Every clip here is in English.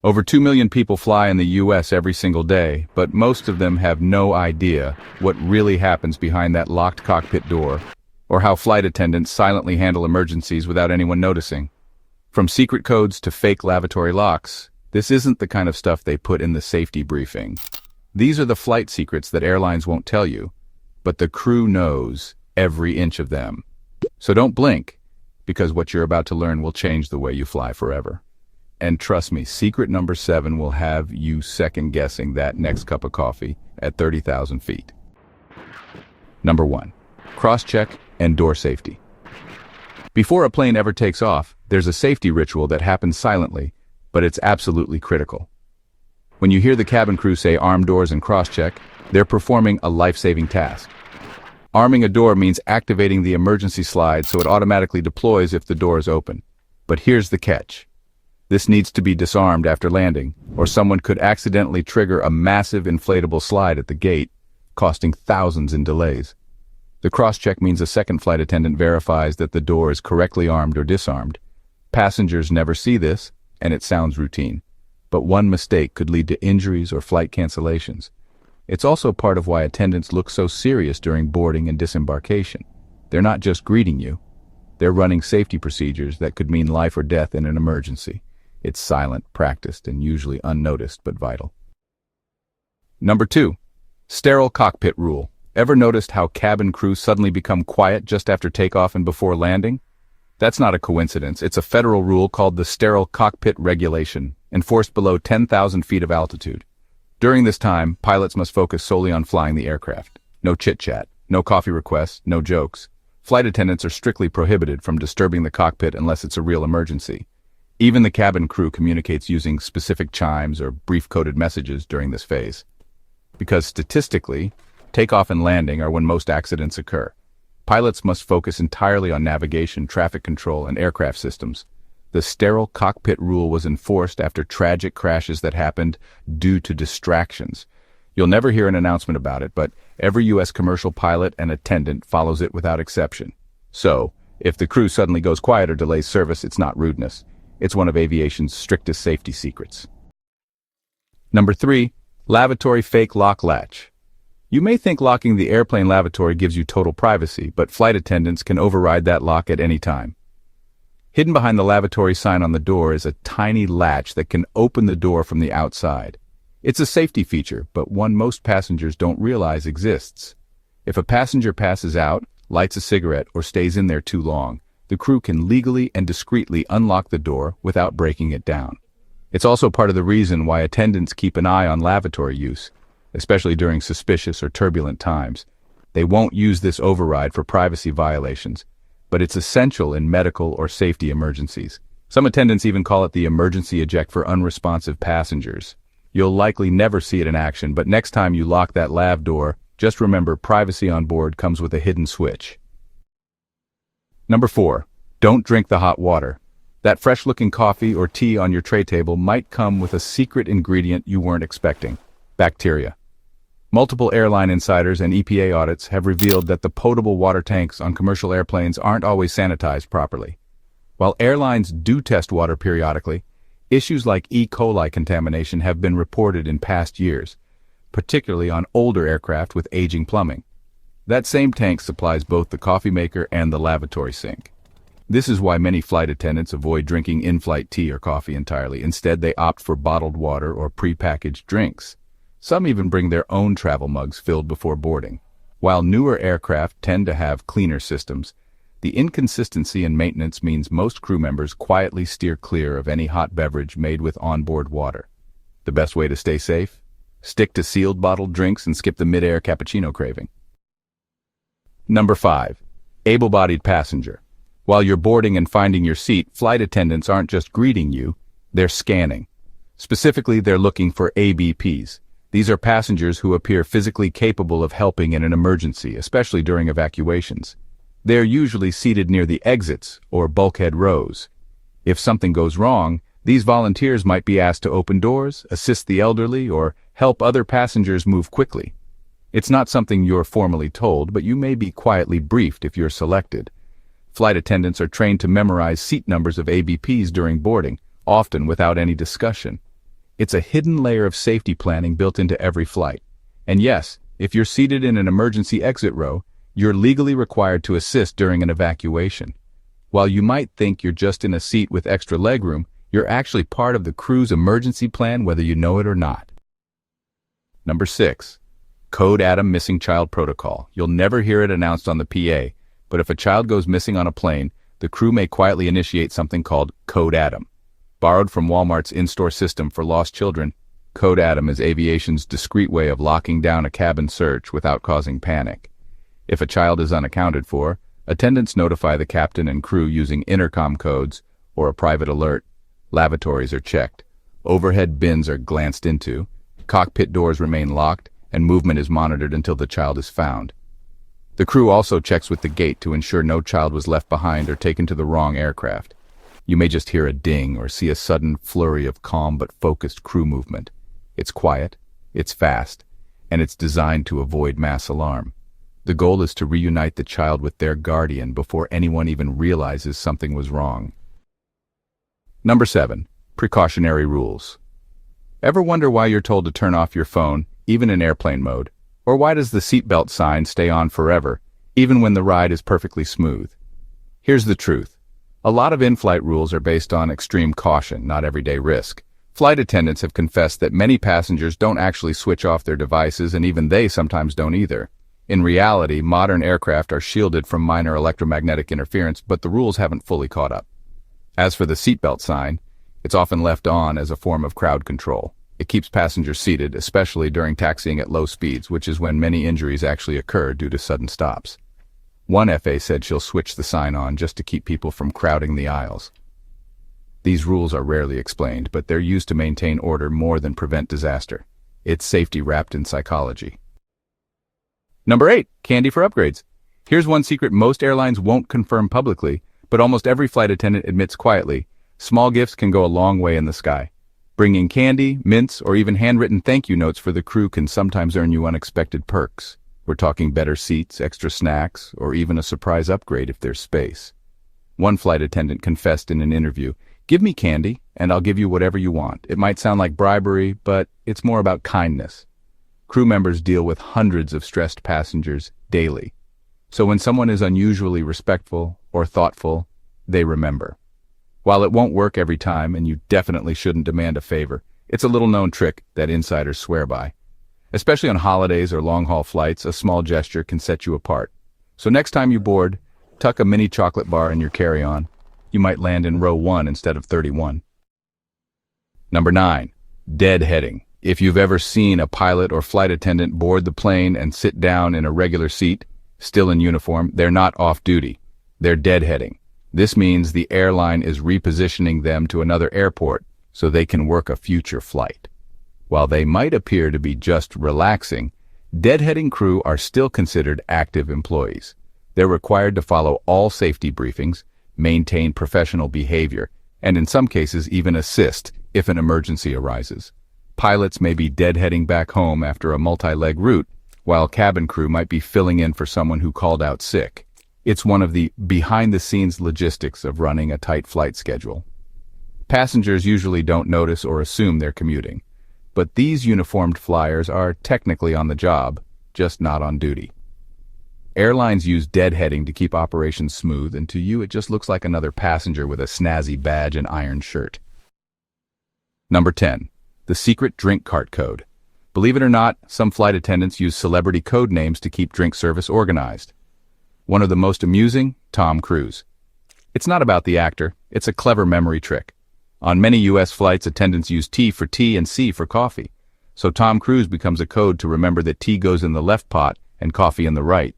Over 2 million people fly in the US every single day, but most of them have no idea what really happens behind that locked cockpit door, or how flight attendants silently handle emergencies without anyone noticing. From secret codes to fake lavatory locks, this isn't the kind of stuff they put in the safety briefing. These are the flight secrets that airlines won't tell you, but the crew knows every inch of them. So don't blink, because what you're about to learn will change the way you fly forever. And trust me, secret number 7 will have you second-guessing that next cup of coffee at 30,000 feet. Number 1. Crosscheck and door safety. Before a plane ever takes off, there's a safety ritual that happens silently, but it's absolutely critical. When you hear the cabin crew say arm doors and crosscheck, they're performing a life-saving task. Arming a door means activating the emergency slide so it automatically deploys if the door is open. But here's the catch. This needs to be disarmed after landing, or someone could accidentally trigger a massive inflatable slide at the gate, costing thousands in delays. The crosscheck means a second flight attendant verifies that the door is correctly armed or disarmed. Passengers never see this, and it sounds routine. But one mistake could lead to injuries or flight cancellations. It's also part of why attendants look so serious during boarding and disembarkation. They're not just greeting you. They're running safety procedures that could mean life or death in an emergency. It's silent, practiced, and usually unnoticed, but vital. Number 2. Sterile cockpit rule. Ever noticed how cabin crew suddenly become quiet just after takeoff and before landing? That's not a coincidence. It's a federal rule called the Sterile Cockpit Regulation, enforced below 10,000 feet of altitude. During this time, pilots must focus solely on flying the aircraft. No chit-chat, no coffee requests, no jokes. Flight attendants are strictly prohibited from disturbing the cockpit unless it's a real emergency. Even the cabin crew communicates using specific chimes or brief-coded messages during this phase. Because statistically, takeoff and landing are when most accidents occur. Pilots must focus entirely on navigation, traffic control, and aircraft systems. The sterile cockpit rule was enforced after tragic crashes that happened due to distractions. You'll never hear an announcement about it, but every U.S. commercial pilot and attendant follows it without exception. So, if the crew suddenly goes quiet or delays service, it's not rudeness. It's one of aviation's strictest safety secrets. Number 3. Lavatory fake lock latch. You may think locking the airplane lavatory gives you total privacy, but flight attendants can override that lock at any time. Hidden behind the lavatory sign on the door is a tiny latch that can open the door from the outside. It's a safety feature, but one most passengers don't realize exists. If a passenger passes out, lights a cigarette, or stays in there too long, the crew can legally and discreetly unlock the door without breaking it down. It's also part of the reason why attendants keep an eye on lavatory use, especially during suspicious or turbulent times. They won't use this override for privacy violations, but it's essential in medical or safety emergencies. Some attendants even call it the emergency eject for unresponsive passengers. You'll likely never see it in action, but next time you lock that lav door, just remember privacy on board comes with a hidden switch. Number 4. Don't drink the hot water. That fresh-looking coffee or tea on your tray table might come with a secret ingredient you weren't expecting: bacteria. Multiple airline insiders and EPA audits have revealed that the potable water tanks on commercial airplanes aren't always sanitized properly. While airlines do test water periodically, issues like E. coli contamination have been reported in past years, particularly on older aircraft with aging plumbing. That same tank supplies both the coffee maker and the lavatory sink. This is why many flight attendants avoid drinking in-flight tea or coffee entirely. Instead, they opt for bottled water or pre-packaged drinks. Some even bring their own travel mugs filled before boarding. While newer aircraft tend to have cleaner systems, the inconsistency in maintenance means most crew members quietly steer clear of any hot beverage made with onboard water. The best way to stay safe? Stick to sealed bottled drinks and skip the mid-air cappuccino craving. Number 5. Able-bodied passenger. While you're boarding and finding your seat, flight attendants aren't just greeting you, they're scanning. Specifically, they're looking for ABPs. These are passengers who appear physically capable of helping in an emergency, especially during evacuations. They're usually seated near the exits or bulkhead rows. If something goes wrong, these volunteers might be asked to open doors, assist the elderly, or help other passengers move quickly. It's not something you're formally told, but you may be quietly briefed if you're selected. Flight attendants are trained to memorize seat numbers of ABPs during boarding, often without any discussion. It's a hidden layer of safety planning built into every flight. And yes, if you're seated in an emergency exit row, you're legally required to assist during an evacuation. While you might think you're just in a seat with extra legroom, you're actually part of the crew's emergency plan whether you know it or not. Number 6. Code Adam Missing Child Protocol. You'll never hear it announced on the PA, but if a child goes missing on a plane, the crew may quietly initiate something called Code Adam. Borrowed from Walmart's in-store system for lost children, Code Adam is aviation's discreet way of locking down a cabin search without causing panic. If a child is unaccounted for, attendants notify the captain and crew using intercom codes or a private alert. Lavatories are checked. Overhead bins are glanced into. Cockpit doors remain locked, and movement is monitored until the child is found. The crew also checks with the gate to ensure no child was left behind or taken to the wrong aircraft. You may just hear a ding or see a sudden flurry of calm but focused crew movement. It's quiet, it's fast, and it's designed to avoid mass alarm. The goal is to reunite the child with their guardian before anyone even realizes something was wrong. Number 7. Precautionary Rules. Ever wonder why you're told to turn off your phone, even in airplane mode? Or why does the seatbelt sign stay on forever, even when the ride is perfectly smooth? Here's the truth. A lot of in-flight rules are based on extreme caution, not everyday risk. Flight attendants have confessed that many passengers don't actually switch off their devices, and even they sometimes don't either. In reality, modern aircraft are shielded from minor electromagnetic interference, but the rules haven't fully caught up. As for the seatbelt sign, it's often left on as a form of crowd control. It keeps passengers seated, especially during taxiing at low speeds, which is when many injuries actually occur due to sudden stops. One FA said she'll switch the sign on just to keep people from crowding the aisles. These rules are rarely explained, but they're used to maintain order more than prevent disaster. It's safety wrapped in psychology. Number 8. Candy for upgrades. Here's one secret most airlines won't confirm publicly, but almost every flight attendant admits quietly. Small gifts can go a long way in the sky. Bringing candy, mints, or even handwritten thank you notes for the crew can sometimes earn you unexpected perks. We're talking better seats, extra snacks, or even a surprise upgrade if there's space. One flight attendant confessed in an interview, "Give me candy, and I'll give you whatever you want. It might sound like bribery, but it's more about kindness." Crew members deal with hundreds of stressed passengers daily. So when someone is unusually respectful or thoughtful, they remember. While it won't work every time, and you definitely shouldn't demand a favor, it's a little-known trick that insiders swear by. Especially on holidays or long-haul flights, a small gesture can set you apart. So next time you board, tuck a mini chocolate bar in your carry-on. You might land in row 1 instead of 31. Number 9. Deadheading. If you've ever seen a pilot or flight attendant board the plane and sit down in a regular seat, still in uniform, they're not off-duty. They're deadheading. This means the airline is repositioning them to another airport so they can work a future flight. While they might appear to be just relaxing, deadheading crew are still considered active employees. They're required to follow all safety briefings, maintain professional behavior, and in some cases even assist if an emergency arises. Pilots may be deadheading back home after a multi-leg route, while cabin crew might be filling in for someone who called out sick. It's one of the behind-the-scenes logistics of running a tight flight schedule. Passengers usually don't notice or assume they're commuting, but these uniformed flyers are technically on the job, just not on duty. Airlines use deadheading to keep operations smooth, and to you it just looks like another passenger with a snazzy badge and iron shirt. Number 10. The secret drink cart code. Believe it or not, some flight attendants use celebrity code names to keep drink service organized. One of the most amusing, Tom Cruise. It's not about the actor, it's a clever memory trick. On many U.S. flights, attendants use T for tea and C for coffee. So Tom Cruise becomes a code to remember that tea goes in the left pot and coffee in the right.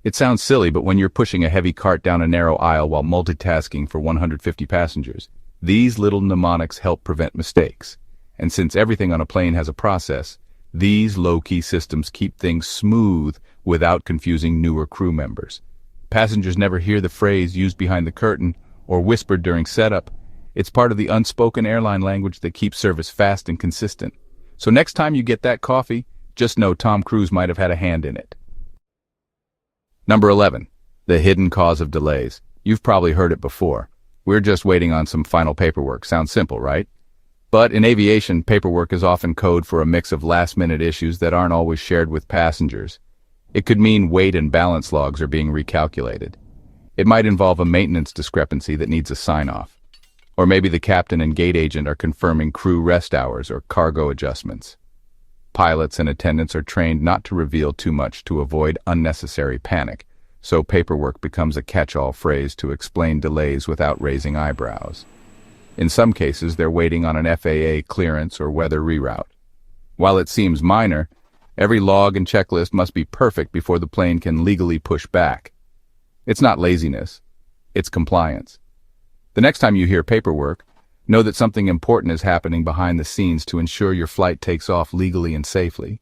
It sounds silly, but when you're pushing a heavy cart down a narrow aisle while multitasking for 150 passengers, these little mnemonics help prevent mistakes. And since everything on a plane has a process, these low-key systems keep things smooth without confusing newer crew members. Passengers never hear the phrase used behind the curtain or whispered during setup. It's part of the unspoken airline language that keeps service fast and consistent. So next time you get that coffee, just know Tom Cruise might have had a hand in it. Number 11. The hidden cause of delays. You've probably heard it before. We're just waiting on some final paperwork. Sounds simple, right? But in aviation, paperwork is often code for a mix of last-minute issues that aren't always shared with passengers. It could mean weight and balance logs are being recalculated. It might involve a maintenance discrepancy that needs a sign-off. Or maybe the captain and gate agent are confirming crew rest hours or cargo adjustments. Pilots and attendants are trained not to reveal too much to avoid unnecessary panic, so paperwork becomes a catch-all phrase to explain delays without raising eyebrows. In some cases, they're waiting on an FAA clearance or weather reroute. While it seems minor, every log and checklist must be perfect before the plane can legally push back. It's not laziness, it's compliance. The next time you hear paperwork, know that something important is happening behind the scenes to ensure your flight takes off legally and safely.